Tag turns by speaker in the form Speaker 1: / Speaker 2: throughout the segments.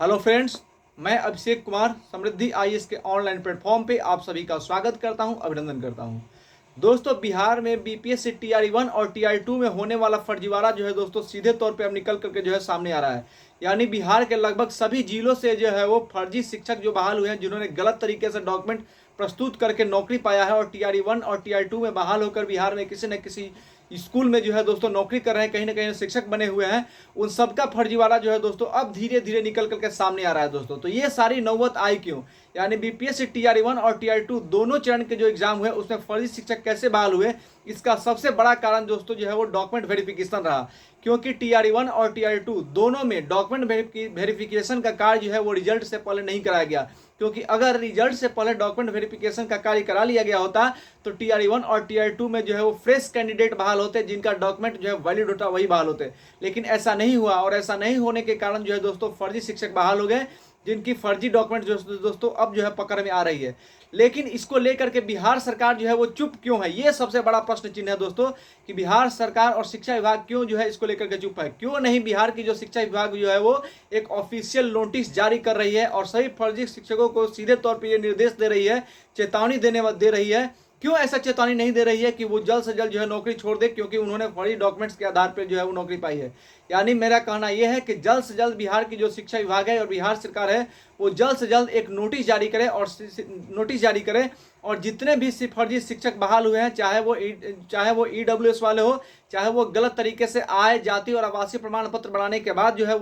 Speaker 1: Hello friends, मैं अभिषेक कुमार समृद्धि IAS के online platform पे आप सभी का स्वागत करता हूं, अभिनंदन करता हूं। दोस्तों, बिहार में बीपीएससी टीआरई 1 और टीआरई 2 में होने वाला फर्जीवाड़ा जो है दोस्तों सीधे तौर पे अब निकल करके जो है सामने आ रहा है। यानी बिहार के लगभग सभी जिलों से जो है वो फर्जी शिक्षक जो बहाल हुए हैं, जिन्होंने गलत तरीके से डॉक्यूमेंट प्रस्तुत करके नौकरी पाया है और टीआरई 1 और टीआरई 2 में बहाल होकर बिहार में किसी न किसी स्कूल में जो है दोस्तों नौकरी कर रहे हैं, कहीं ना कहीं शिक्षक बने हुए हैं। उन सबका फर्जीवाड़ा जो है दोस्तों अब धीरे धीरे निकल करके सामने आ रहा है दोस्तों। तो ये सारी नौबत आई क्यों? यानी बीपीएससी टीआरई 1 और टीआरई 2 दोनों चरण के जो एग्जाम हुए उसमें फर्जी शिक्षक कैसे बहाल हुए, इसका सबसे बड़ा कारण दोस्तों जो है वो डॉक्यूमेंट वेरिफिकेशन रहा। क्योंकि टीआरई 1 और टीआरई 2 दोनों में डॉक्यूमेंट वेरिफिकेशन का कार्य जो है वो रिजल्ट से पहले नहीं कराया गया। क्योंकि अगर रिजल्ट से पहले डॉक्यूमेंट वेरिफिकेशन का कार्य करा लिया गया होता तो टीआरई 1 और टीआरई 2 में जो है वो फ्रेश कैंडिडेट बहाल होते, जिनका डॉक्यूमेंट जो है वैलिड होता वही बहाल होते। लेकिन ऐसा नहीं हुआ और ऐसा नहीं होने के कारण जो है दोस्तों फर्जी शिक्षक बहाल हो गए, जिनकी फर्जी डॉक्यूमेंट जो दोस्तों अब जो है पकड़ में आ रही है। लेकिन इसको लेकर के बिहार सरकार जो है वो चुप क्यों है, ये सबसे बड़ा प्रश्न चिन्ह है दोस्तों, कि बिहार सरकार और शिक्षा विभाग क्यों जो है इसको लेकर के चुप है। क्यों नहीं बिहार की जो शिक्षा विभाग जो है वो एक ऑफिशियल नोटिस जारी कर रही है और सभी फर्जी शिक्षकों को सीधे तौर पर ये निर्देश दे रही है, चेतावनी दे रही है। क्यों ऐसा चेतावनी नहीं दे रही है कि वो जल्द से जल्द जो है नौकरी छोड़ दे, क्योंकि उन्होंने फर्जी डॉक्यूमेंट्स के आधार पर जो है वो नौकरी पाई है। यानी मेरा कहना यह है कि जल्द से जल्द बिहार की जो शिक्षा विभाग है और बिहार सरकार है वो जल्द से जल्द एक नोटिस जारी करे और जितने भी फर्जी शिक्षक बहाल हुए हैं, चाहे वो ईडब्ल्यूएस वाले हो, चाहे वो गलत तरीके से आय, जाति और आवासीय प्रमाण पत्र बनाने के बाद जो है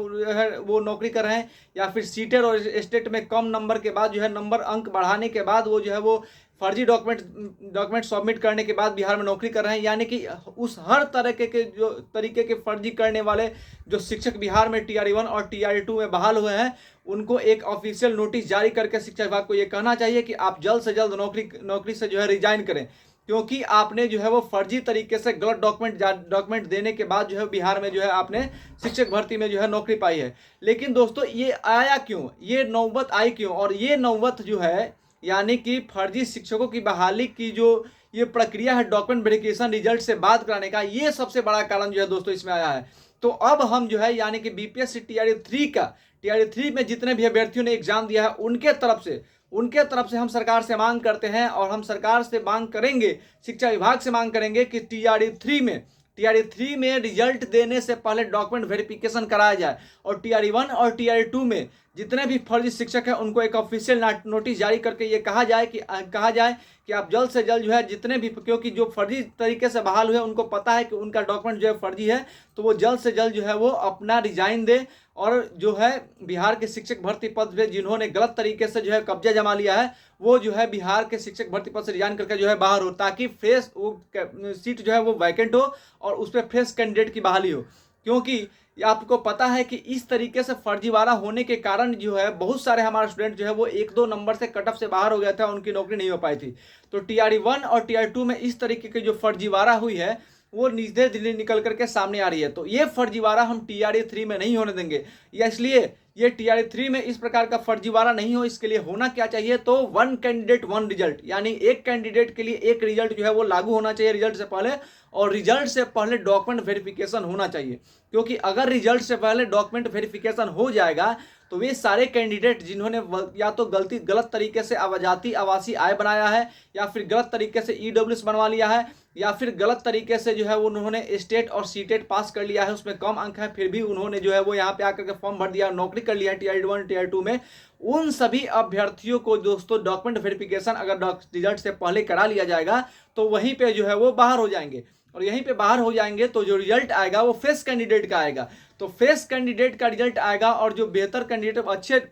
Speaker 1: वो नौकरी कर रहे हैं, या फिर सीटेट और स्टेट में कम नंबर के बाद जो है नंबर अंक बढ़ाने के बाद वो जो है वो फर्जी डॉक्यूमेंट सबमिट करने के बाद बिहार में नौकरी कर रहे हैं। यानी कि उस हर तरह के जो तरीके के फर्जी करने वाले जो शिक्षक बिहार में टीआरई 1 और टीआरई 2 में बहाल हुए हैं, उनको एक ऑफिशियल नोटिस जारी करके शिक्षा विभाग को ये कहना चाहिए कि आप जल्द से जल्द नौकरी से जो है रिजाइन करें, क्योंकि आपने जो है वो फर्जी तरीके से गलत डॉक्यूमेंट देने के बाद जो है बिहार में जो है आपने शिक्षक भर्ती में जो है नौकरी पाई है। लेकिन दोस्तों ये आया क्यों, ये नौबत आई क्यों? और ये नौबत जो है यानी कि फर्जी शिक्षकों की बहाली की जो ये प्रक्रिया है डॉक्यूमेंट वेरिफिकेशन रिजल्ट से बात कराने का, ये सबसे बड़ा कारण जो है दोस्तों इसमें आया है। तो अब हम जो है यानी कि बीपीएससी टीआरई 3 में जितने भी अभ्यर्थियों ने एग्जाम दिया है उनके तरफ से हम सरकार से मांग करते हैं और हम सरकार से मांग करेंगे, शिक्षा विभाग से मांग करेंगे कि टीआरई 3 में रिजल्ट देने से पहले डॉक्यूमेंट वेरिफिकेशन कराया जाए और टीआरई 1 और टीआरई 2 में जितने भी फर्जी शिक्षक हैं उनको एक ऑफिशियल नोटिस जारी करके ये कहा जाए कि आप जल्द से जल्द जो है जितने भी, क्योंकि जो फर्जी तरीके से बहाल हुए उनको पता है कि उनका डॉक्यूमेंट जो है फर्जी है, तो वो जल्द से जल्द जो है वो अपना रिजाइन दे और जो है बिहार के शिक्षक भर्ती पद पे जिन्होंने गलत तरीके से जो है कब्जा जमा लिया है वो जो है बिहार के शिक्षक भर्ती पद से रिजाइन करके जो है बाहर हो, ताकि फ्रेश वो सीट जो है वो वैकेंट हो और उस पर फ्रेश कैंडिडेट की बहाली हो। क्योंकि आपको पता है कि इस तरीके से फर्जीवाड़ा होने के कारण जो है बहुत सारे हमारे स्टूडेंट जो है वो 1-2 नंबर से कट ऑफ से बाहर हो गया था, उनकी नौकरी नहीं हो पाई थी। तो टीआरई 1 और टीआरई 2 में इस तरीके की जो फर्जीवाड़ा हुई है वो धीरे धीरे निकल करके सामने आ रही है। तो ये फर्जीवाड़ा हम टीआरई 3 में नहीं होने देंगे, या इसलिए ये टीआरई 3 में इस प्रकार का फर्जीवाड़ा नहीं हो, इसके लिए होना क्या चाहिए, तो 1 कैंडिडेट 1 रिजल्ट, यानी एक कैंडिडेट के लिए एक रिजल्ट जो है वो लागू होना चाहिए रिजल्ट से पहले, और रिजल्ट से पहले डॉक्यूमेंट वेरिफिकेशन होना चाहिए। क्योंकि अगर रिजल्ट से पहले डॉक्यूमेंट वेरिफिकेशन हो जाएगा तो वे सारे कैंडिडेट जिन्होंने या तो गलत तरीके से जाति आवासीय आय बनाया है, या फिर गलत तरीके से ईडब्ल्यूएस बनवा लिया है, या फिर गलत तरीके से जो है उन्होंने स्टेट और सीटेट पास कर लिया है, उसमें कम अंक है फिर भी उन्होंने जो है वो यहाँ पे आकर के फॉर्म भर दिया, नौकरी कर लिया है टीआरई 1 टीआरई 2 में, उन सभी अभ्यर्थियों को दोस्तों डॉक्यूमेंट वेरिफिकेशन अगर रिजल्ट से पहले करा लिया जाएगा तो वहीं पे जो है वो बाहर हो जाएंगे। और यहीं पे बाहर हो जाएंगे तो जो रिजल्ट आएगा वो फ्रेश कैंडिडेट का आएगा। तो फ्रेश कैंडिडेट का रिजल्ट आएगा और जो बेहतर कैंडिडेट अच्छे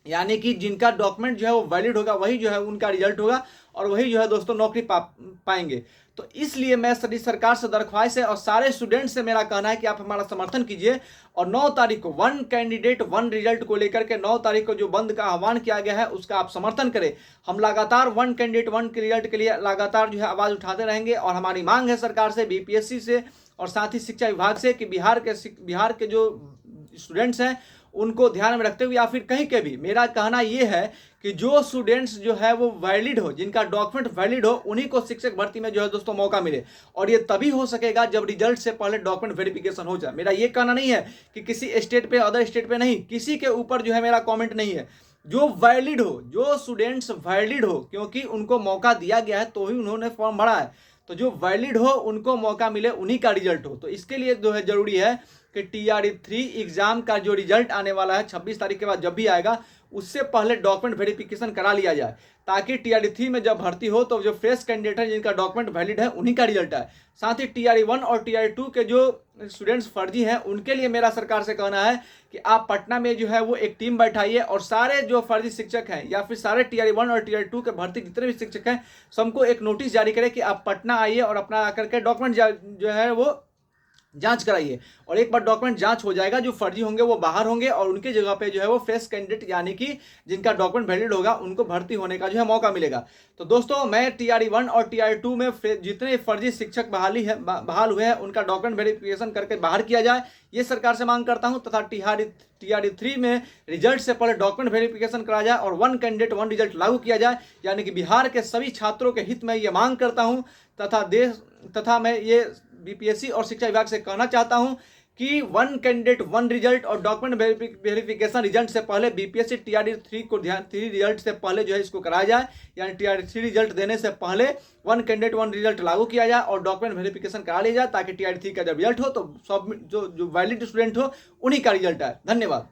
Speaker 1: यानी कि जिनका डॉक्यूमेंट जो है वो वैलिड होगा वही जो है उनका रिजल्ट होगा और वही जो है दोस्तों नौकरी पाएंगे। तो इसलिए मैं सभी सरकार से दरख्वास्त है और सारे स्टूडेंट से मेरा कहना है कि आप हमारा समर्थन कीजिए और 9 तारीख को 1 कैंडिडेट 1 रिजल्ट को लेकर के 9 तारीख को जो बंद का आह्वान किया गया है उसका आप समर्थन करें। हम लगातार 1 कैंडिडेट 1 के रिजल्ट के लिए लगातार जो है आवाज़ उठाते रहेंगे और हमारी मांग है सरकार से, बीपीएससी से और साथ ही शिक्षा विभाग से कि बिहार के जो स्टूडेंट्स हैं उनको ध्यान में रखते हुए या फिर कहीं के भी मेरा कहना ये है कि जो स्टूडेंट्स जो है वो वैलिड हो, जिनका डॉक्यूमेंट वैलिड हो, उन्हीं को शिक्षक भर्ती में जो है दोस्तों मौका मिले। और ये तभी हो सकेगा जब रिजल्ट से पहले डॉक्यूमेंट वेरिफिकेशन हो जाए। मेरा ये कहना नहीं है कि किसी स्टेट पे अदर स्टेट पे नहीं, किसी के ऊपर जो है मेरा कॉमेंट नहीं है। जो वैलिड हो, जो स्टूडेंट्स वैलिड हो, क्योंकि उनको मौका दिया गया है तो ही उन्होंने फॉर्म भरा है, तो जो वैलिड हो उनको मौका मिले, उन्हीं का रिजल्ट हो। तो इसके लिए जो है जरूरी है कि TRE-3 एग्जाम का जो रिजल्ट आने वाला है 26 तारीख के बाद जब भी आएगा, उससे पहले डॉक्यूमेंट वेरिफिकेशन करा लिया जाए, ताकि TRE-3 में जब भर्ती हो तो जो फ्रेश कैंडिडेट है जिनका डॉक्यूमेंट वैलिड है उन्हीं का रिजल्ट आए। साथ ही TRE-1 और TRE-2 के जो स्टूडेंट्स फर्जी हैं उनके लिए मेरा सरकार से कहना है कि आप पटना में जो है वो एक टीम बैठाइए और सारे जो फर्जी शिक्षक हैं या फिर सारे TRE-1 और TRE-2 के भर्ती जितने भी शिक्षक हैं सबको एक नोटिस जारी करें कि आप पटना आइए और अपना आकर के डॉक्यूमेंट जो है वो जांच कराइए। और एक बार डॉक्यूमेंट जांच हो जाएगा, जो फर्जी होंगे वो बाहर होंगे और उनके जगह पे जो है वो फ्रेश कैंडिडेट यानी कि जिनका डॉक्यूमेंट वैलिड होगा उनको भर्ती होने का जो है मौका मिलेगा। तो दोस्तों मैं TRE-1 और TRE-2 में जितने फर्जी शिक्षक बहाल हुए हैं उनका डॉक्यूमेंट वेरिफिकेशन करके बाहर किया जाए, ये सरकार से मांग करता हूं। तथा TRE-3 में रिजल्ट से पहले डॉक्यूमेंट वेरिफिकेशन कराया जाए और 1 कैंडिडेट 1 रिजल्ट लागू किया जाए, यानी कि बिहार के सभी छात्रों के हित में ये मांग करता हूं। तथा मैं ये BPSC और शिक्षा विभाग से कहना चाहता हूं कि 1 कैंडिडेट 1 रिजल्ट और डॉक्यूमेंट वेरिफिकेशन रिजल्ट से पहले BPSC TRE-3 को 3 रिजल्ट से पहले जो है इसको कराया जाए, यानी TRE-3 रिजल्ट देने से पहले 1 कैंडिडेट 1 रिजल्ट लागू किया जाए और डॉक्यूमेंट वेरिफिकेशन करा लिया जाए, ताकि TRE-3 का जब रिजल्ट हो तो सब जो वैलिड स्टूडेंट हो उन्हीं का रिजल्ट आए। धन्यवाद।